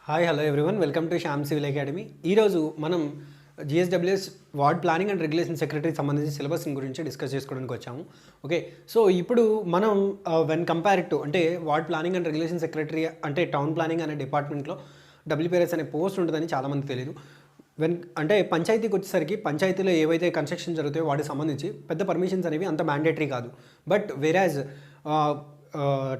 Hi hello everyone welcome to Shyam civil academy. ఈరోజు మనం GSWS ward planning and regulation సెక్రటరీకి సంబంధించి సిలబస్ గురించి డిస్కస్ చేసుకోవడానికి వచ్చాము. ఓకే, సో ఇప్పుడు మనం వెన్ కంపేర్ టు అంటే ward planning and regulation secretary అంటే టౌన్ ప్లానింగ్ అనే డిపార్ట్మెంట్లో డబ్ల్యూపీఆర్ఎస్ అనే పోస్ట్ ఉంటుందని చాలామంది తెలియదు. అంటే పంచాయతీకి వచ్చేసరికి పంచాయతీలో ఏవైతే కన్స్ట్రక్షన్ జరుగుతాయో వాటికి సంబంధించి పెద్ద పర్మిషన్స్ అనేవి అంత మ్యాండేటరీ కాదు. బట్ వేరాజ్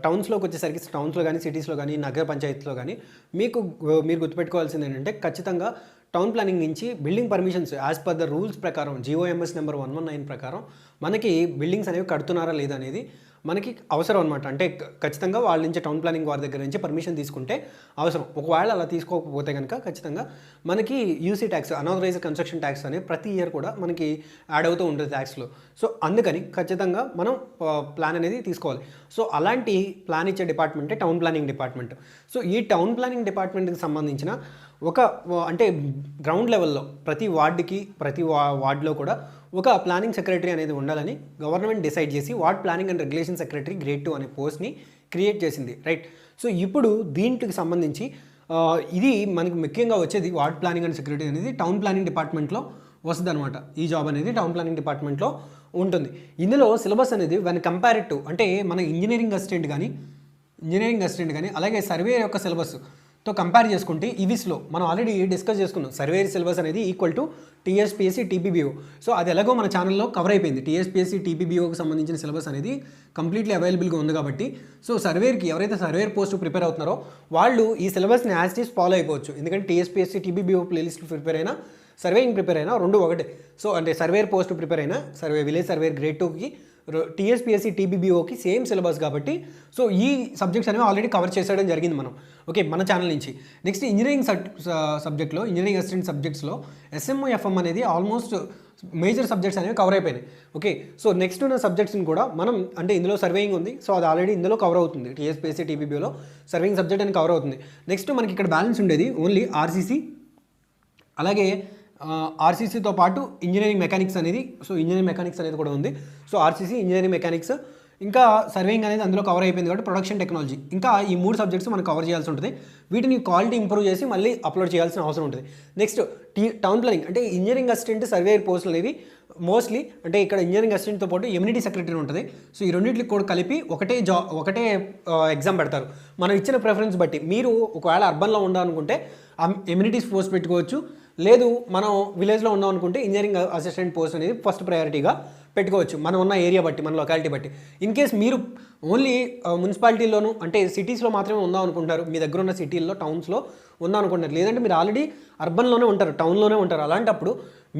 టౌన్స్లోకి వచ్చేసరికి టౌన్స్లో కానీ సిటీస్లో కానీ నగర పంచాయతీలో కానీ మీరు గుర్తుపెట్టుకోవాల్సింది ఏంటంటే ఖచ్చితంగా టౌన్ ప్లానింగ్ నుంచి building permissions as per the rules ప్రకారం జిఓఎంఎస్ నెంబర్ 119 ప్రకారం మనకి బిల్డింగ్స్ అనేవి కడుతున్నారా లేదా అనేది మనకి అవసరం అనమాట. అంటే ఖచ్చితంగా వాళ్ళ నుంచి టౌన్ ప్లానింగ్ వారి దగ్గర నుంచి పర్మిషన్ తీసుకుంటే అవసరం. ఒకవేళ అలా తీసుకోకపోతే కనుక ఖచ్చితంగా మనకి UC tax, unauthorised construction tax అనేది ప్రతి ఇయర్ కూడా మనకి యాడ్ అవుతూ ఉంటుంది ట్యాక్స్లో. సో అందుకని ఖచ్చితంగా మనం ప్లాన్ అనేది తీసుకోవాలి. సో అలాంటి ప్లాన్ ఇచ్చే డిపార్ట్మెంటే టౌన్ ప్లానింగ్ డిపార్ట్మెంట్. సో ఈ టౌన్ ప్లానింగ్ డిపార్ట్మెంట్కి సంబంధించిన అంటే గ్రౌండ్ లెవెల్లో ప్రతి వార్డులో కూడా ఒక ప్లానింగ్ సెక్రటరీ అనేది ఉండాలని గవర్నమెంట్ డిసైడ్ చేసి ward planning and regulation secretary grade 2 అనే పోస్ట్ని క్రియేట్ చేసింది, రైట్. సో ఇప్పుడు దీంట్కి సంబంధించి ఇది మనకి ముఖ్యంగా వచ్చేది వార్డ్ ప్లానింగ్ అండ్ సెక్రటరీ అనేది టౌన్ ప్లానింగ్ డిపార్ట్మెంట్లో వస్తుంది అనమాట. ఈ జాబ్ అనేది టౌన్ ప్లానింగ్ డిపార్ట్మెంట్లో ఉంటుంది. ఇందులో సిలబస్ అనేది వెన్ కంపేరిటివ్ అంటే మన ఇంజనీరింగ్ అసిస్టెంట్ కానీ అలాగే సర్వే యొక్క సిలబస్తో కంపేర్ చేసుకుంటే ఇవిస్లో మనం ఆల్రెడీ డిస్కస్ చేసుకున్నాం. సర్వే సిలబస్ అనేది equal to TSPSC TPBO. So అది ఎలాగో మన ఛానల్లో కవర్ అయిపోయింది. టీఎస్పీఎస్సీ టీపీబీఓకి సంబంధించిన సిలబస్ అనేది కంప్లీట్లీ అవైలబుల్గా ఉంది కాబట్టి సో సర్వేర్కి ఎవరైతే సర్వేర్ పోస్ట్ ప్రిపేర్ అవుతున్నారో వాళ్ళు ఈ సిలబస్ని యాజ్ ఇట్ ఈస్ ఫాలో అయిపోవచ్చు. ఎందుకంటే టీఎస్పీఎస్సీ టీపీబీఓ ప్లేలిస్ట్ ప్రిపేర్ అయినా సర్వేయింగ్ ప్రిపేర్ అయినా రెండు ఒకటే. సో అంటే సర్వేర్ పోస్ట్ ప్రిపేర్ అయినా విలేజ్ సర్వేర్ గ్రేడ్ 2కి టీఎస్పీఎస్సీ టీబీబీఓకి సేమ్ సిలబస్ కాబట్టి సో ఈ సబ్జెక్ట్స్ అనేవి ఆల్రెడీ కవర్ చేసేయడం జరిగింది మనం, ఓకే, మన ఛానల్ నుంచి. నెక్స్ట్ ఇంజనీరింగ్ సబ్జెక్ట్లో ఇంజనీరింగ్ అసిస్టెంట్ సబ్జెక్ట్స్లో ఎస్ఎంఓ ఎఫ్ఎం అనేది ఆల్మోస్ట్ మేజర్ సబ్జెక్ట్స్ అనేవి కవర్ అయిపోయినాయి. ఓకే, సో నెక్స్ట్ ఉన్న సబ్జెక్ట్స్ని కూడా మనం అంటే ఇందులో సర్వేయింగ్ ఉంది, సో అది ఆల్రెడీ ఇందులో కవర్ అవుతుంది. టీఎస్పీఎస్సీ టీబీబీఓలో సర్వేయింగ్ సబ్జెక్ట్ అని కవర్ అవుతుంది. నెక్స్ట్ మనకి ఇక్కడ బ్యాలెన్స్ ఉండేది ఓన్లీ ఆర్సీసీ, అలాగే ఆర్సీసీతో పాటు ఇంజనీరింగ్ మెకానిక్స్ అనేది, సో ఇంజనీరింగ్ మెకానిక్స్ అనేది కూడా ఉంది. సో ఆర్సీసీ, ఇంజనీరింగ్ మెకానిక్స్, ఇంకా సర్వేయింగ్ అనేది అందులో కవర్ అయిపోయింది కాబట్టి ప్రొడక్షన్ టెక్నాలజీ, ఇంకా ఈ 3 సబ్జెక్ట్స్ మనం కవర్ చేయాల్సి ఉంటుంది. వీటిని క్వాలిటీ ఇంప్రూవ్ చేసి మళ్ళీ అప్లోడ్ చేయాల్సిన అవసరం ఉంటుంది. నెక్స్ట్ టౌన్ ప్లానింగ్ అంటే ఇంజనీరింగ్ అసిస్టెంట్ సర్వేయర్ పోస్టులు అనేవి మోస్ట్లీ అంటే ఇక్కడ ఇంజనీరింగ్ అసిస్టెంట్తో పాటు ఎమ్యూనిటీ సెక్రటరీ ఉంటుంది. సో ఈ రెండింటికి కూడా కలిపి ఒకటే ఎగ్జామ్ పెడతారు మనం ఇచ్చిన ప్రిఫరెన్స్ బట్టి. మీరు ఒకవేళ అర్బన్లో ఉండాలనుకుంటే ఎమ్యూనిటీస్ పోస్ట్ పెట్టుకోవచ్చు, లేదు మనం విలేజ్లో ఉన్నాం అనుకుంటే ఇంజనీరింగ్ అసిస్టెంట్ పోస్ట్ అనేది ఫస్ట్ ప్రయారిటీగా పెట్టుకోవచ్చు, మనం ఉన్న ఏరియా బట్టి, మన లొకాలిటీ బట్టి. ఇన్ కేస్ మీరు ఓన్లీ మున్సిపాలిటీలోను అంటే సిటీస్లో మాత్రమే ఉందాం అనుకుంటారు, మీ దగ్గర ఉన్న సిటీల్లో టౌన్స్లో ఉందాం అనుకుంటారు, లేదంటే మీరు ఆల్రెడీ అర్బన్లోనే ఉంటారు, టౌన్లోనే ఉంటారు, అలాంటప్పుడు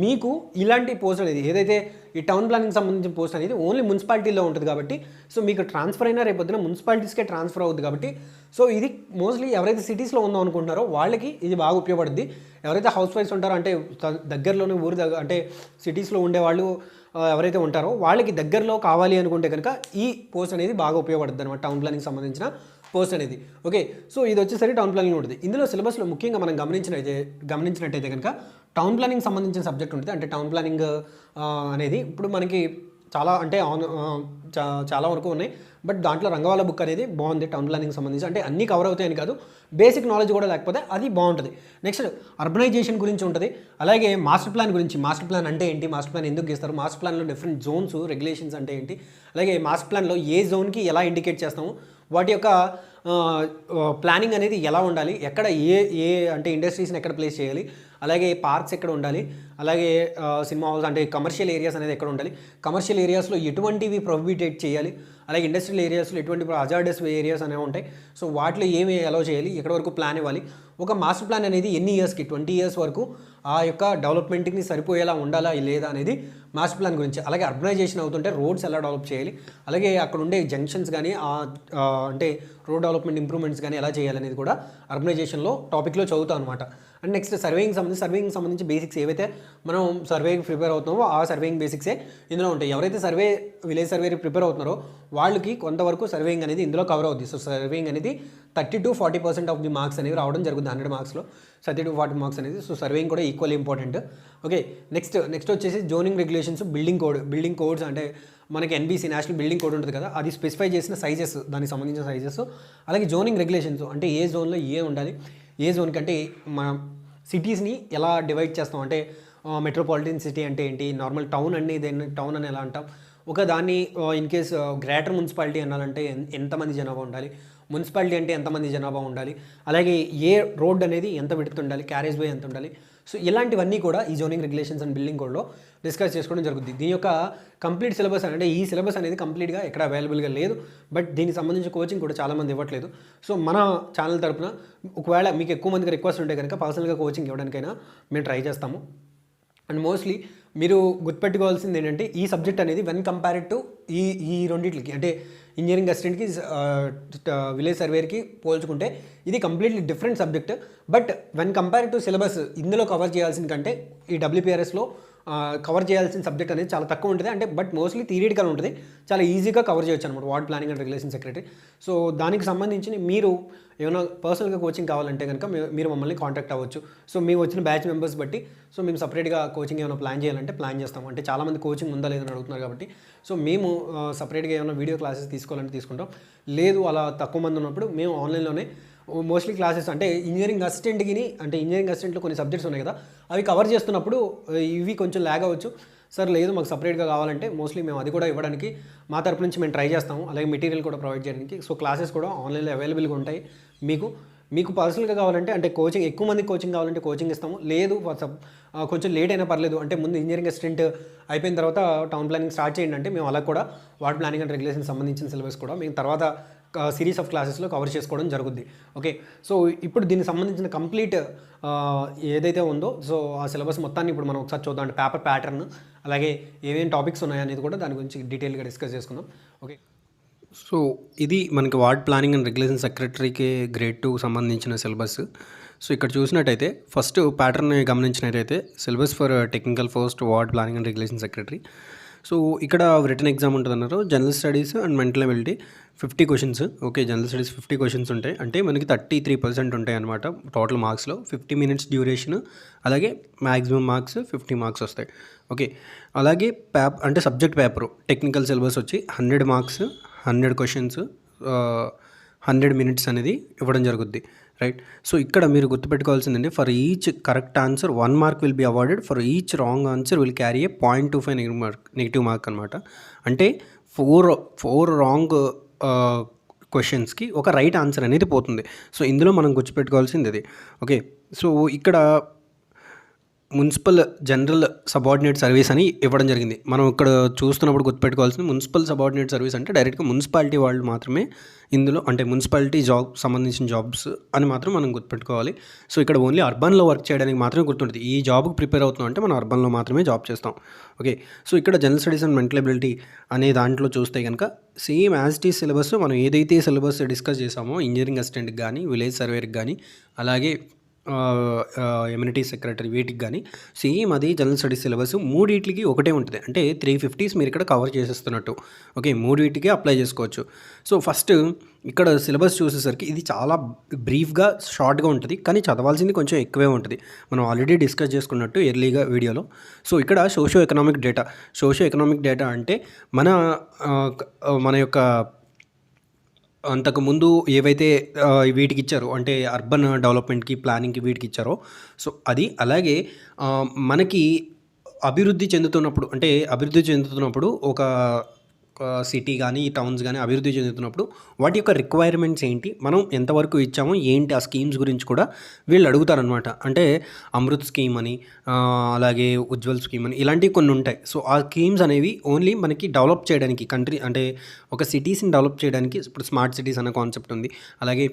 మీకు ఇలాంటి పోస్ట్ అనేది ఏదైతే ఈ టౌన్ ప్లానింగ్ సంబంధించిన పోస్ట్ అనేది ఓన్లీ మున్సిపాలిటీలో ఉంటుంది కాబట్టి సో మీకు ట్రాన్స్ఫర్ అయినా రేపొద్దున మున్సిపాలిటీస్కే ట్రాన్స్ఫర్ అవుతుంది కాబట్టి సో ఇది మోస్ట్లీ ఎవరైతే సిటీస్లో ఉందాం అనుకుంటున్నారో వాళ్ళకి ఇది బాగా ఉపయోగపడుద్ది. ఎవరైతే హౌస్ వైఫ్స్ ఉంటారో అంటే దగ్గరలోనే అంటే సిటీస్లో ఉండేవాళ్ళు ఎవరైతే ఉంటారో వాళ్ళకి దగ్గరలో కావాలి అనుకుంటే కనుక ఈ పోస్ట్ అనేది బాగా ఉపయోగపడుతుంది అనమాట, టౌన్ ప్లానింగ్ సంబంధించిన పోస్ట్ అనేది. ఓకే, సో ఇది వచ్చేసరికి టౌన్ ప్లానింగ్ ఉంటుంది. ఇందులో సిలబస్లో ముఖ్యంగా మనం గమనించినట్టయితే కనుక టౌన్ ప్లానింగ్ సంబంధించిన సబ్జెక్ట్ ఉంటుంది. అంటే టౌన్ ప్లానింగ్ అనేది ఇప్పుడు మనకి చాలా వరకు ఉన్నాయి, బట్ దాంట్లో రంగవాల బుక్ అనేది బాగుంది టౌన్ ప్లానింగ్ సంబంధించి. అంటే అన్నీ కవర్ అవుతాయని కాదు, బేసిక్ నాలెడ్జ్ కూడా లేకపోతే అది బాగుంటుంది. నెక్స్ట్ అర్బనైజేషన్ గురించి ఉంటుంది, అలాగే మాస్టర్ ప్లాన్ గురించి. మాస్టర్ ప్లాన్ అంటే ఏంటి, మాస్టర్ ప్లాన్ ఎందుకు గీస్తారు, మాస్టర్ ప్లాన్లో డిఫరెంట్ జోన్స్, రెగ్యులేషన్స్ అంటే ఏంటి, అలాగే మాస్టర్ ప్లాన్లో ఏ జోన్కి ఎలా ఇండికేట్ చేస్తాము, వాటి యొక్క ప్లానింగ్ అనేది ఎలా ఉండాలి, ఎక్కడ ఏ అంటే ఇండస్ట్రీస్ని ఎక్కడ ప్లేస్ చేయాలి, అలాగే పార్క్స్ ఎక్కడ ఉండాలి, అలాగే సినిమా హాల్స్ అంటే కమర్షియల్ ఏరియాస్ అనేది ఎక్కడ ఉండాలి, కమర్షియల్ ఏరియాస్లో ఎటువంటివి ప్రొహిబిటేట్ చేయాలి, అలాగే ఇండస్ట్రియల్ ఏరియాస్లో ఎటువంటి హజార్డస్ ఏరియాస్ అనేవి ఉంటాయి, సో వాటిలో ఏమి అలౌ చేయాలి, ఎక్కడి వరకు ప్లాన్ ఇవ్వాలి, ఒక మాస్టర్ ప్లాన్ అనేది ఎన్ని ఇయర్స్కి 20 ఇయర్స్ వరకు ఆ యొక్క డెవలప్మెంట్కి సరిపోయేలా ఉండాలా లేదా అనేది మాస్టర్ ప్లాన్ గురించి. అలాగే అర్బనైజేషన్ అవుతుంటే రోడ్స్ ఎలా డెవలప్ చేయాలి, అలాగే అక్కడ ఉండే జంక్షన్స్ కానీ అంటే రోడ్ డెవలప్మెంట్ ఇంప్రూవ్మెంట్స్ కానీ ఎలా చేయాలనేది కూడా అర్బనైజేషన్లో టాపిక్లో చదువుతాం అనమాట. అండ్ నెక్స్ట్ సర్వేయింగ్ సంబంధించి బేసిక్స్ ఏవైతే మనం సర్వేకి ప్రిపేర్ అవుతున్నామో ఆ సర్వేయింగ్ బేసిక్సే ఇందులో ఉంటాయి. ఎవరైతే విలేజ్ సర్వేకి ప్రిపేర్ అవుతున్నారో వాళ్ళకి కొంతవరకు సర్వేయింగ్ అనేది ఇందులో కవర్ అవుతుంది. సో సర్వేయింగ్ అనేది 30 to 40% ఆఫ్ ది మార్క్స్ అనేవి రావడం జరుగుతుంది 100 మార్క్స్లో, 30 to 40 మార్క్స్ అనేది. సో సర్వేయింగ్ కూడా ఈక్వల్లీ ఇంపార్టెంట్. ఓకే, నెక్స్ట్ వచ్చేసి జోనింగ్ రెగ్యులేషన్స్, బిల్డింగ్ కోడ్స్ అంటే మనకి ఎన్బీసీ నేషనల్ బిల్డింగ్ కోడ్ ఉంటుంది కదా, అది స్పెసిఫై చేసిన సైజెస్, దానికి సంబంధించిన సైజెస్, అలాగే జోనింగ్ రెగ్యులేషన్స్ అంటే ఏ జోన్లో ఏ ఉండాలి, ఏ జోన్ కంటే మనం సిటీస్ని ఎలా డివైడ్ చేస్తాం అంటే మెట్రోపాలిటన్ సిటీ అంటే ఏంటి, నార్మల్ టౌన్ అనేది టౌన్ అని ఎలా అంటాం, ఒక దాన్ని ఇన్ కేస్ గ్రేటర్ మున్సిపాలిటీ అనాలంటే ఎంతమంది జనాభా ఉండాలి, మున్సిపాలిటీ అంటే ఎంతమంది జనాభా ఉండాలి, అలాగే ఏ రోడ్ అనేది ఎంత విడుతు ఉండాలి, క్యారేజ్ వే ఎంత ఉండాలి. సో ఇలాంటివన్నీ కూడా ఈ జోనింగ్ రెగ్యులేషన్స్ అండ్ బిల్డింగ్ కోడ్లో డిస్కస్ చేసుకోవడం జరుగుతుంది. దీని యొక్క కంప్లీట్ సిలబస్ అంటే ఈ సిలబస్ అనేది కంప్లీట్గా ఎక్కడ అవైలబుల్గా లేదు, బట్ దీనికి సంబంధించి కోచింగ్ కూడా చాలామంది ఇవ్వట్లేదు. సో మన ఛానల్ తరపున ఒకవేళ మీకు ఎక్కువ మందికి రిక్వెస్ట్ ఉంటే కనుక పర్సనల్గా కోచింగ్ ఇవ్వడానికైనా మేము ట్రై చేస్తాము. అండ్ మోస్ట్లీ మీరు గుర్తుపెట్టుకోవాల్సింది ఏంటంటే ఈ సబ్జెక్ట్ అనేది వెన్ కంపేర్డ్ టు ఈ రెండింటికి అంటే ఇంజనీరింగ్ అసిస్టెంట్కి విలేజ్ సర్వేర్కి పోల్చుకుంటే ఇది completely different subject. But when compared to syllabus ఇందులో కవర్ చేయాల్సిన కంటే ఈ డబ్ల్యూపీఆర్ఎస్లో కవర్ చేయాల్సిన సబ్జెక్ట్ అనేది చాలా తక్కువ ఉంటుంది. అంటే బట్ మోస్ట్లీ థియరిటికల్ ఉంటుంది, చాలా ఈజీగా కవర్ చేయొచ్చు అనమాట ward planning and regulation secretary. So దానికి సంబంధించి మీరు ఏమైనా పర్సనల్గా కోచింగ్ కావాలంటే కనుక మీరు మమ్మల్ని కాంటాక్ట్ అవ్వచ్చు. సో మేము వచ్చిన బ్యాచ్ మెంబర్స్ బట్టి సో మేము సపరేట్గా కోచింగ్ ఏమైనా ప్లాన్ చేయాలంటే ప్లాన్ చేస్తాము. అంటే చాలామంది కోచింగ్ ఉందా లేదని అడుగుతున్నారు కాబట్టి సో మేము సపరేట్గా ఏమైనా వీడియో క్లాసెస్ తీసుకోవాలంటే తీసుకుంటాం. లేదు అలా తక్కువ మంది ఉన్నప్పుడు మేము ఆన్లైన్లోనే మోస్ట్లీ క్లాసెస్ అంటే ఇంజనీరింగ్ అసిస్టెంట్లో కొన్ని సబ్జెక్ట్స్ ఉన్నాయి కదా, అవి కవర్ చేస్తున్నప్పుడు ఇవి కొంచెం ల్యాగ్ అవ్వచ్చు. సార్ లేదు మాకు సపరేట్గా కావాలంటే మోస్ట్లీ మేము అది కూడా ఇవ్వడానికి మా తరపు నుంచి మేము ట్రై చేస్తాము, అలాగే మెటీరియల్ కూడా ప్రొవైడ్ చేయడానికి. సో క్లాసెస్ కూడా ఆన్లైన్లో అవైలబుల్గా ఉంటాయి. మీకు పర్సనల్గా కావాలంటే అంటే కోచింగ్ ఎక్కువ మందికి కోచింగ్ కావాలంటే కోచింగ్ ఇస్తాము. లేదు కొంచెం లేట్ అయినా పర్లేదు అంటే ముందు ఇంజనీరింగ్ అసిస్టెంట్ అయిపోయిన తర్వాత టౌన్ ప్లానింగ్ స్టార్ట్ చేయండి అంటే మేము అలా కూడా వార్డ్ ప్లానింగ్ అండ్ రెగ్యులేషన్ సంబంధించిన సిలబస్ కూడా మేము తర్వాత సిరీస్ ఆఫ్ క్లాసెస్లో కవర్ చేసుకోవడం జరుగుద్ది. ఓకే, సో ఇప్పుడు దీనికి సంబంధించిన కంప్లీట్ ఏదైతే ఉందో సో ఆ సిలబస్ మొత్తాన్ని ఇప్పుడు మనం ఒకసారి చూద్దాం. అంటే పేపర్ ప్యాటర్న్ అలాగే ఏమేమి టాపిక్స్ ఉన్నాయనేది కూడా దాని గురించి డీటెయిల్గా డిస్కస్ చేసుకుందాం. ఓకే, సో ఇది మనకి వార్డ్ ప్లానింగ్ అండ్ రెగ్యులేషన్ సెక్రటరీకి గ్రేడ్ 2 సంబంధించిన సిలబస్. సో ఇక్కడ చూసినట్టయితే ఫస్ట్ ప్యాటర్న్ గమనించినట్టయితే syllabus for technical post ward planning and regulation secretary. So ఇక్కడ రిటర్న్ ఎగ్జామ్ ఉంటుందన్నారు. General studies and mental ability 50 questions. Okay, general studies 50 questions ఉంటాయి. అంటే మనకి 33% ఉంటాయి అనమాట టోటల్ మార్క్స్లో. 50 మినిట్స్ డ్యూరేషన్, అలాగే మ్యాక్సిమం మార్క్స్ 50 మార్క్స్ వస్తాయి. ఓకే, అలాగే అంటే సబ్జెక్ట్ పేపరు టెక్నికల్ సిలబస్ వచ్చి 100 మార్క్స్, 100 క్వశ్చన్స్, 100 మినిట్స్ అనేది ఇవ్వడం జరుగుద్ది. రైట్, సో ఇక్కడ మీరు గుర్తుపెట్టుకోవాల్సిందండి, for each correct answer 1 mark will be awarded, for each wrong answer will carry a 0.25 negative mark అనమాట. అంటే 4 రాంగ్ క్వశ్చన్స్కి ఒక రైట్ ఆన్సర్ అనేది పోతుంది. సో ఇందులో మనం గుర్తుపెట్టుకోవాల్సింది ఇది. ఓకే, సో ఇక్కడ మున్సిపల్ జనరల్ సబార్డినేట్ సర్వీస్ అని ఇవ్వడం జరిగింది. మనం ఇక్కడ చూస్తున్నప్పుడు గుర్తుపెట్టుకోవాల్సింది మున్సిపల్ సబార్డినేట్ సర్వీస్ అంటే డైరెక్ట్గా మున్సిపాలిటీ వాళ్ళు మాత్రమే ఇందులో అంటే మున్సిపాలిటీ జాబ్ సంబంధించిన జాబ్స్ అని మాత్రం మనం గుర్తుపెట్టుకోవాలి. సో ఇక్కడ ఓన్లీ అర్బన్లో వర్క్ చేయడానికి మాత్రమే గుర్తుంటుంది. ఈ జాబ్కి ప్రిపేర్ అవుతున్నాం అంటే మనం అర్బన్లో మాత్రమే జాబ్ చేస్తాం. ఓకే, సో ఇక్కడ general studies and mental ability అనే దాంట్లో చూస్తే కనుక same as it is syllabus మనం ఏదైతే సిలబస్ డిస్కస్ చేసామో ఇంజనీరింగ్ అసిస్టెంట్కి కానీ విలేజ్ సర్వేర్కి కానీ అలాగే ఎమ్యూనిటీ సెక్రటరీ వీటికి కానీ సేమ్ అది జనరల్ స్టడీస్ సిలబస్ మూడింటికి ఒకటే ఉంటుంది. అంటే 350s మీరు ఇక్కడ కవర్ చేసేస్తున్నట్టు. ఓకే, మూడింటికి అప్లై చేసుకోవచ్చు. సో ఫస్ట్ ఇక్కడ సిలబస్ చూసేసరికి ఇది చాలా బ్రీఫ్గా షార్ట్గా ఉంటుంది, కానీ చదవాల్సింది కొంచెం ఎక్కువే ఉంటుంది. మనం ఆల్రెడీ డిస్కస్ చేసుకున్నట్టు ఎర్లీగా వీడియోలో. సో ఇక్కడ సోషో ఎకనామిక్ డేటా అంటే మన యొక్క అంతకుముందు ఏవైతే వీటికి ఇచ్చారో అంటే అర్బన్ డెవలప్మెంట్కి ప్లానింగ్కి వీటికి ఇచ్చారో సో అది అలాగే మనకి అభివృద్ధి చెందుతున్నప్పుడు ఒక సిటీ కానీ టౌన్స్ కానీ అభివృద్ధి చెందుతున్నప్పుడు వాటి యొక్క రిక్వైర్మెంట్స్ ఏంటి, మనం ఎంతవరకు ఇచ్చామో ఏంటి, ఆ స్కీమ్స్ గురించి కూడా వీళ్ళు అడుగుతారనమాట. అంటే అమృత్ స్కీమ్ అని అలాగే ఉజ్వల్ స్కీమ్ అని ఇలాంటివి కొన్ని ఉంటాయి. సో ఆ స్కీమ్స్ అనేవి ఓన్లీ మనకి డెవలప్ చేయడానికి కంట్రీ అంటే ఒక సిటీస్ని డెవలప్ చేయడానికి ఇప్పుడు స్మార్ట్ సిటీస్ అనే కాన్సెప్ట్ ఉంది. అలాగే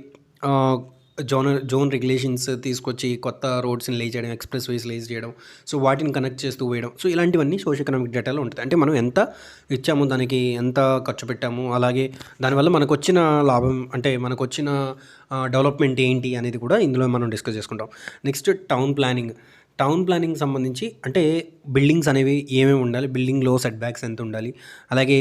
జోన్ రెగ్యులేషన్స్ తీసుకొచ్చి కొత్త రోడ్స్ని లే చేయడం, ఎక్స్ప్రెస్ వేస్ లేజ్ చేయడం, సో వాటిని కనెక్ట్ చేస్తూ వేయడం, సో ఇలాంటివన్నీ సోషల్ ఎకనామిక్ డేటాలో ఉంటుంది. అంటే మనం ఎంత ఇచ్చాము, దానికి ఎంత ఖర్చు పెట్టాము, అలాగే దానివల్ల మనకు వచ్చిన లాభం అంటే మనకు వచ్చిన డెవలప్మెంట్ ఏంటి అనేది కూడా ఇందులో మనం డిస్కస్ చేసుకుంటాం. నెక్స్ట్ టౌన్ ప్లానింగ్ సంబంధించి అంటే బిల్డింగ్స్ అనేవి ఏమేమి ఉండాలి, బిల్డింగ్లో సెట్ బ్యాక్స్ ఎంత ఉండాలి, అలాగే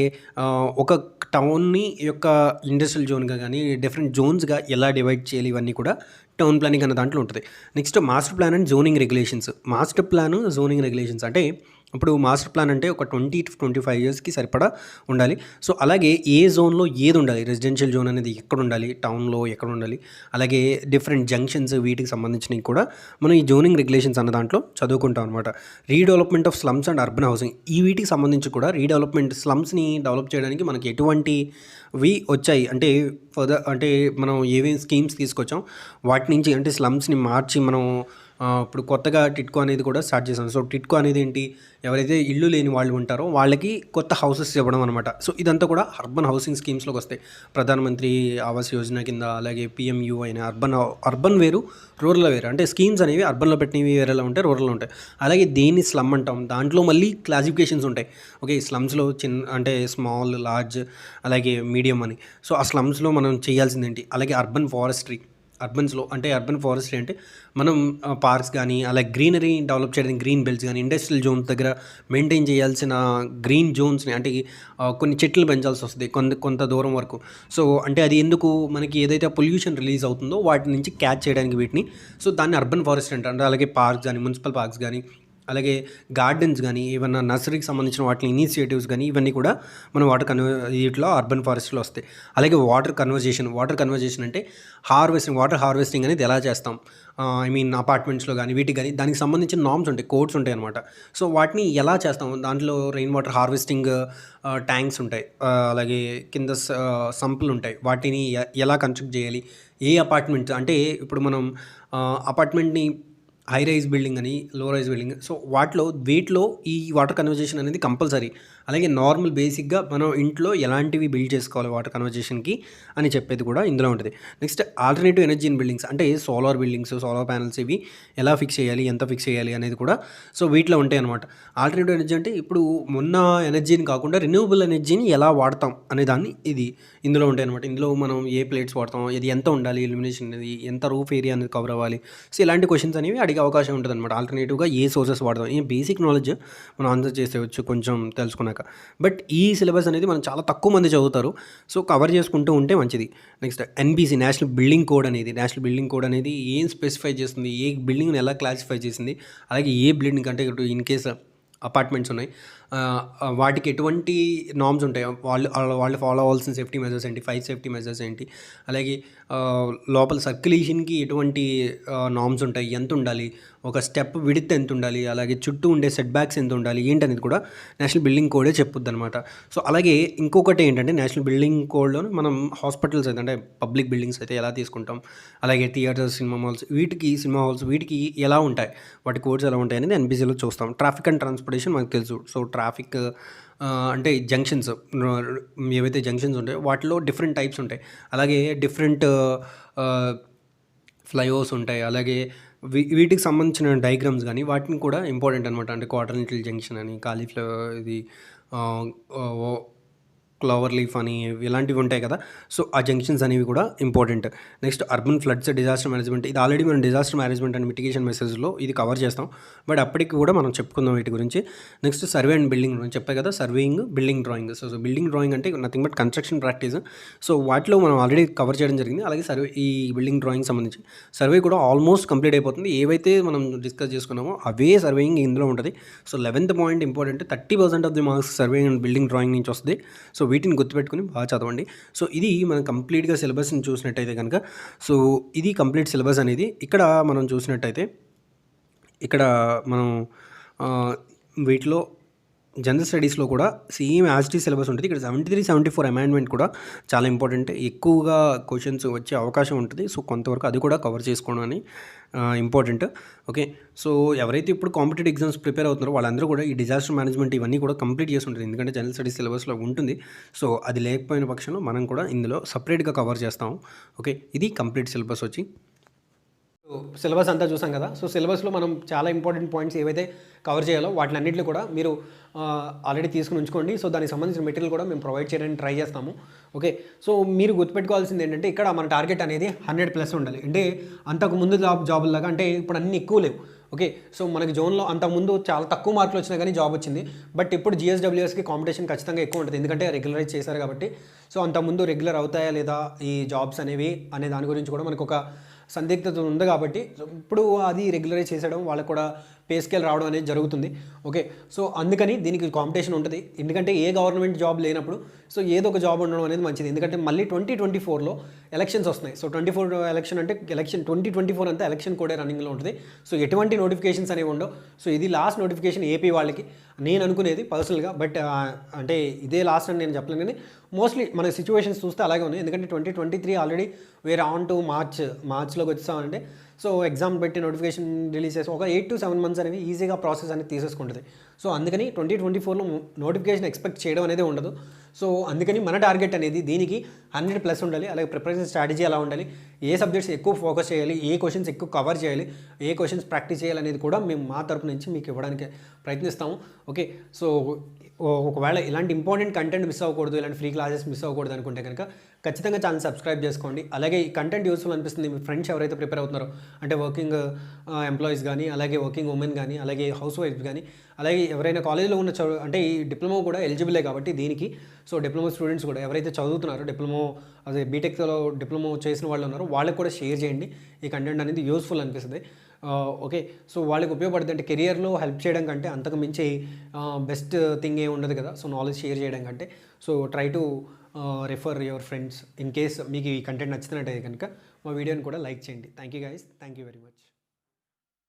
ఒక టౌన్ని యొక్క ఇండస్ట్రియల్ జోన్గా కానీ డిఫరెంట్ జోన్స్గా ఎలా డివైడ్ చేయాలి, ఇవన్నీ కూడా టౌన్ ప్లానింగ్ అనే దాంట్లో ఉంటుంది. Next master plan and zoning regulations అంటే ఇప్పుడు మాస్టర్ ప్లాన్ అంటే ఒక 20-25 ఇయర్స్కి సరిపడా ఉండాలి. సో అలాగే ఏ జోన్లో ఏది ఉండాలి, రెసిడెన్షియల్ జోన్ అనేది ఎక్కడ ఉండాలి, టౌన్లో ఎక్కడ ఉండాలి, అలాగే డిఫరెంట్ జంక్షన్స్ వీటికి సంబంధించినవి కూడా మనం ఈ జోనింగ్ రెగ్యులేషన్స్ అన్న దాంట్లో చదువుకుంటాం అనమాట. Redevelopment of slums and urban housing, ఈ వీటికి సంబంధించి కూడా రీడెవలప్మెంట్ స్లమ్స్ని డెవలప్ చేయడానికి మనకి ఎటువంటివి వచ్చాయి అంటే ఫర్దర్ అంటే మనం ఏమేమి స్కీమ్స్ తీసుకొచ్చాం వాటి నుంచి అంటే స్లమ్స్ని మార్చి మనం ఇప్పుడు కొత్తగా టిట్కో అనేది కూడా స్టార్ట్ చేసాం. సో టిట్కో అనేది ఏంటి, ఎవరైతే ఇల్లు లేని వాళ్ళు ఉంటారో వాళ్ళకి కొత్త హౌసెస్ ఇవ్వడం అనమాట. సో ఇదంతా కూడా అర్బన్ హౌసింగ్ స్కీమ్స్లోకి వస్తాయి. ప్రధానమంత్రి ఆవాస్ యోజన కింద, అలాగే పిఎంయు అయిన అర్బన్ వేరు, రూరల్ వేరు. అంటే స్కీమ్స్ అనేవి అర్బన్లో పెట్టినవి వేరేలా ఉంటాయి, రూరల్లో ఉంటాయి. అలాగే దేన్ని స్లమ్ అంటాం, దాంట్లో మళ్ళీ క్లాసిఫికేషన్స్ ఉంటాయి. ఓకే, స్లమ్స్లో అంటే స్మాల్, లార్జ్, అలాగే మీడియం అని. సో ఆ స్లమ్స్లో మనం చేయాల్సింది ఏంటి, అలాగే అర్బన్ ఫారెస్ట్రీ, అర్బన్స్లో అంటే అర్బన్ ఫారెస్ట్రీ అంటే మనం పార్క్స్ కానీ అలాగే గ్రీనరీ డెవలప్ చేయడానికి గ్రీన్ బెల్ట్స్ కానీ, ఇండస్ట్రియల్ జోన్స్ దగ్గర మెయింటైన్ చేయాల్సిన గ్రీన్ జోన్స్ని అంటే కొన్ని చెట్లు పెంచాల్సి వస్తుంది కొంత దూరం వరకు. సో అంటే అది ఎందుకు, మనకి ఏదైతే పొల్యూషన్ రిలీజ్ అవుతుందో వాటి నుంచి క్యాచ్ చేయడానికి వీటిని, సో దాన్ని అర్బన్ ఫారెస్ట్రీ అంటారు. అలాగే పార్క్స్ కానీ, మున్సిపల్ పార్క్స్ కానీ, అలాగే గార్డెన్స్ కానీ, ఏమన్నా నర్సరీకి సంబంధించిన వాటి ఇనిషియేటివ్స్ కానీ, ఇవన్నీ కూడా మనం వీటిలో అర్బన్ ఫారెస్ట్లో వస్తాయి. అలాగే వాటర్ కన్వర్జేషన్ అంటే వాటర్ హార్వెస్టింగ్ అనేది ఎలా చేస్తాం, ఐ మీన్ అపార్ట్మెంట్స్లో కానీ వీటికి కానీ దానికి సంబంధించిన నామ్స్ ఉంటాయి, కోడ్స్ ఉంటాయి అనమాట. సో వాటిని ఎలా చేస్తాం, దాంట్లో రెయిన్ వాటర్ హార్వెస్టింగ్ ట్యాంక్స్ ఉంటాయి, అలాగే కింద సంపులు ఉంటాయి, వాటిని ఎలా కన్స్ట్రక్ట్ చేయాలి, ఏ అపార్ట్మెంట్ అంటే ఇప్పుడు మనం అపార్ట్మెంట్ని హై రైజ్ బిల్డింగ్ అని, లో రైజ్ బిల్డింగ్, సో వీటిలో ఈ వాటర్ కన్వర్జేషన్ అనేది కంపల్సరీ. అలాగే నార్మల్ బేసిక్గా మనం ఇంట్లో ఎలాంటివి బిల్డ్ చేసుకోవాలి వాటర్ కన్వర్జేషన్కి అని చెప్పేది కూడా ఇందులో ఉంటుంది. Next alternative energy in buildings అంటే సోలార్ బిల్డింగ్స్, సోలార్ ప్యానల్స్ ఇవి ఎలా ఫిక్స్ చేయాలి, ఎంత ఫిక్స్ చేయాలి అనేది కూడా సో వీటిలో ఉంటాయి అనమాట. ఆల్టర్నేటివ్ ఎనర్జీ అంటే ఇప్పుడు ఉన్న ఎనర్జీని కాకుండా రెన్యూవబుల్ ఎనర్జీని ఎలా వాడతాం అనే దాన్ని ఇందులో ఉంటాయి అనమాట. ఇందులో మనం ఏ ప్లేట్స్ వాడతాం, ఇది ఎంత ఉండాలి, ఇల్యూమినేషన్ అనేది ఎంత, రూఫ్ ఏరియా అనేది కవర్ అవ్వాలి, సో ఇలాంటి క్వశ్చన్స్ అనేవి అడిగే అవకాశం ఉంటుంది అనమాట. ఆల్టర్నేటివ్గా ఏ సోర్సెస్ వాడతాం, ఈ బేసిక్ నాలెడ్జ్ మనం ఆన్సర్ చేసేవచ్చు కొంచెం తెలుసుకున్నాక. బట్ ఈ సిలబస్ అనేది మనం చాలా తక్కువ మంది చదువుతారు, సో కవర్ చేసుకుంటూ ఉంటే మంచిది. Next NBC, national building code అనేది ఏం స్పెసిఫై చేస్తుంది, ఏ బిల్డింగ్ని ఎలా క్లాసిఫై చేసింది, అలాగే ఏ బిల్డింగ్ అంటే ఇప్పుడు ఇన్ కేస్ అపార్ట్మెంట్స్ ఉన్నాయి వాటికి ఎటువంటి నామ్స్ ఉంటాయి, వాళ్ళు ఫాలో అవ్వాల్సిన సేఫ్టీ మెజర్స్ ఏంటి, 5 సేఫ్టీ మెజర్స్ ఏంటి, అలాగే లోపల సర్క్యులేషన్కి ఎటువంటి నామ్స్ ఉంటాయి, ఎంత ఉండాలి, ఒక స్టెప్ విడ్త్ ఎంత ఉండాలి, అలాగే చుట్టూ ఉండే సెట్ బ్యాక్స్ ఎంత ఉండాలి ఏంటనేది కూడా నేషనల్ బిల్డింగ్ కోడే చెప్పుద్ది అనమాట. సో అలాగే ఇంకొకటి ఏంటంటే నేషనల్ బిల్డింగ్ కోడ్లో మనం హాస్పిటల్స్ అయితే అంటే పబ్లిక్ బిల్డింగ్స్ అయితే ఎలా తీసుకుంటాం, అలాగే థియేటర్స్, సినిమా హాల్స్ వీటికి ఎలా ఉంటాయి, వాటి కోడ్స్ ఎలా ఉంటాయి అనేది ఎన్బీసీలో చూస్తాం. ట్రాఫిక్ అండ్ ట్రాన్స్పోర్టేషన్ మనకు తెలుసు. సో ట్రాఫిక్ అంటే జంక్షన్స్, ఏవైతే జంక్షన్స్ ఉంటాయో వాటిలో డిఫరెంట్ టైప్స్ ఉంటాయి, అలాగే డిఫరెంట్ ఫ్లైఓవర్స్ ఉంటాయి, అలాగే వీటికి సంబంధించిన డయాగ్రామ్స్ కానీ వాటిని కూడా ఇంపార్టెంట్ అనమాట. అంటే క్వార్టర్నిటల్ జంక్షన్ అని, ఇది క్లవర్ లీఫ్ అని ఇలాంటివి ఉంటాయి కదా. సో ఆ జంక్షన్స్ అనేవి కూడా important. Next urban floods disaster management, ఇది ఆల్రెడీ మనం డిజాస్టర్ మేనేజ్మెంట్ అండ్ మిటిగేషన్ మెసేజ్లో ఇది కవర్ చేస్తాం, బట్ అప్పటికి కూడా మనం చెప్పుకుందాం వీటి గురించి. నెక్స్ట్ సర్వే అండ్ బిల్డింగ్, చెప్పే కదా surveying, building drawing. So building drawing అంటే nothing but construction practice. So వాటిలో మనం ఆల్రెడీ కవర్ చేయడం జరిగింది. అలాగే ఈ బిల్డింగ్ డ్రాయింగ్ సంబంధించి సర్వే కూడా ఆల్మోస్ట్ కంప్లీట్ అయిపోతుంది. ఏవైతే మనం డిస్కస్ చేసుకున్నామో అవే సర్వేయింగ్ ఇందులో ఉంటుంది. So 11th point important, 30% of the marks surveying and building drawing నుంచి వస్తుంది. సో వీటిని గుర్తుపెట్టుకుని బాగా చదవండి. సో ఇది మనం కంప్లీట్గా సిలబస్ని చూసినట్టయితే కనుక, సో ఇది కంప్లీట్ సిలబస్ అనేది ఇక్కడ మనం చూసినట్టయితే ఇక్కడ మనం వీటిలో జనరల్ స్టడీస్లో కూడా సేమ్ యాజ్ టీ సిలబస్ ఉంటుంది. ఇక్కడ 73-74 అమైన్మెంట్ కూడా చాలా ఇంపార్టెంట్, ఎక్కువగా క్వశ్చన్స్ వచ్చే అవకాశం ఉంటుంది. సో కొంతవరకు అది కూడా కవర్ చేసుకోవడం అని ఇంపార్టెంట్. ఓకే, సో ఎవరైతే ఇప్పుడు కాంపిటేటివ్ ఎగ్జామ్స్ ప్రిపేర్ అవుతున్నారో వాళ్ళందరూ కూడా ఈ డిజాస్టర్ మేనేజ్మెంట్ ఇవన్నీ కూడా కంప్లీట్ చేసి ఉంటుంది, ఎందుకంటే జనరల్ స్టడీస్ సిలబస్లో ఉంటుంది. సో అది లేకపోయిన పక్షంలో మనం కూడా ఇందులో సపరేట్గా కవర్ చేస్తాము. ఓకే, ఇది కంప్లీట్ సిలబస్ వచ్చి. సిలబస్ అంతా చూసాం కదా. సో సిలబస్లో మనం చాలా ఇంపార్టెంట్ పాయింట్స్ ఏవైతే కవర్ చేయాలో వాటిలన్నింటినీ కూడా మీరు ఆల్రెడీ తీసుకుని ఉంచుకోండి. సో దానికి సంబంధించిన మెటీరియల్ కూడా మేము ప్రొవైడ్ చేయడానికి ట్రై చేస్తాము. ఓకే, సో మీరు గుర్తుపెట్టుకోవాల్సింది ఏంటంటే ఇక్కడ మన టార్గెట్ అనేది 100+ ఉండాలి. అంటే అంతకు ముందు జాబుల్లాగా అంటే ఇప్పుడు అన్ని ఎక్కువ లేవు. ఓకే, సో మనకి జోన్లో అంతకుముందు చాలా తక్కువ మార్కులు వచ్చినా కానీ జాబ్ వచ్చింది. బట్ ఇప్పుడు జిఎస్డబ్ల్యూఎస్కి కాంపిటీషన్ ఖచ్చితంగా ఎక్కువ ఉంటుంది, ఎందుకంటే రెగ్యులరైజ్ చేశారు కాబట్టి. సో అంతకుముందు రెగ్యులర్ అవుతాయా లేదా ఈ జాబ్స్ అనేవి అనే దాని గురించి కూడా మనకు ఒక సందిగ్ధత ఉంది కాబట్టి సో ఇప్పుడు అది రెగ్యులరైజ్ చేసడం వాళ్ళకు కూడా పే స్కేల్ రావడం అనేది జరుగుతుంది. ఓకే, సో అందుకని దీనికి కాంపిటీషన్ ఉంటుంది. ఎందుకంటే ఏ గవర్నమెంట్ జాబ్ లేనప్పుడు సో ఏదో ఒక జాబ్ ఉండడం అనేది మంచిది. ఎందుకంటే మళ్ళీ 2024లో ఎలక్షన్స్ వస్తున్నాయి. సో 24 ఎలక్షన్ అంటే ఎలక్షన్ 2024 అంతా ఎలక్షన్ కూడా రన్నింగ్లో ఉంటుంది. సో ఎటువంటి నోటిఫికేషన్స్ అనేవి ఉండవు. సో ఇది లాస్ట్ నోటిఫికేషన్ ఏపీ వాళ్ళకి నేను అనుకునేది పర్సనల్గా. బట్ అంటే ఇదే లాస్ట్ అని నేను చెప్పలేను, కానీ మోస్ట్లీ మన సిచ్యువేషన్స్ చూస్తే అలాగే ఉన్నాయి. ఎందుకంటే 2023 ఆల్రెడీ వేర్ ఆన్ టు మార్చ్లోకి వచ్చామంటే సో ఎగ్జామ్ పెట్టి నోటిఫికేషన్ రిలీజ్ చేసి ఒక 8 to 7 months అనేవి ఈజీగా ప్రాసెస్ అనేది తీసేసుకుంటుంది. సో అందుకని 2024లో నోటిఫికేషన్ ఎక్స్పెక్ట్ చేయడం అనేది ఉండదు. సో అందుకని మన టార్గెట్ అనేది దీనికి 100+ ఉండాలి. అలాగే ప్రిపరేషన్ స్ట్రాటజీ ఎలా ఉండాలి, ఏ సబ్జెక్ట్స్ ఎక్కువ ఫోకస్ చేయాలి, ఏ క్వశ్చన్స్ ఎక్కువ కవర్ చేయాలి, ఏ క్వశ్చన్స్ ప్రాక్టీస్ చేయాలి అనేది కూడా మేము మా తరపు నుంచి మీకు ఇవ్వడానికి ప్రయత్నిస్తాము. ఓకే, సో ఒకవేళ ఇలాంటి ఇంపార్టెంట్ కంటెంట్ మిస్ అవ్వకూడదు, ఇలాంటి ఫ్రీ క్లాసెస్ మిస్ అవ్వకూడదు అనుకుంటే కనుక ఖచ్చితంగా ఛానల్ సబ్స్క్రైబ్ చేసుకోండి. అలాగే ఈ కంటెంట్ యూస్ఫుల్ అనిపిస్తుంది మీ ఫ్రెండ్స్ ఎవరైతే ప్రిపేర్ అవుతున్నారో అంటే వర్కింగ్ ఎంప్లాయీస్ కానీ, అలాగే వర్కింగ్ ఉమెన్ కానీ, అలాగే హౌస్ వైఫ్స్ కానీ, అలాగే ఎవరైనా కాలేజీలో ఉన్న అంటే ఈ డిప్లొమా కూడా ఎలిజిబులే కాబట్టి దీనికి. సో డిప్లొమా స్టూడెంట్స్ కూడా ఎవరైతే చదువుతున్నారో డిప్లొమా అదే బీటెక్లో డిప్లొమా చేసిన వాళ్ళు ఉన్నారో వాళ్ళకి కూడా షేర్ చేయండి. ఈ కంటెంట్ అనేది యూస్ఫుల్ అనిపిస్తుంది. ఓకే, సో వాళ్ళకి ఉపయోగపడుతుంది. అంటే కెరియర్లో హెల్ప్ చేయడం కంటే అంతకు మించి బెస్ట్ థింగ్ ఏమి ఉండదు కదా. సో నాలెడ్జ్ షేర్ చేయడం కంటే so try to refer your friends. In case మీకు ఈ కంటెంట్ నచ్చినట్టయితే కనుక మా వీడియోని కూడా లైక్ చేయండి. Thank you guys, thank you very much.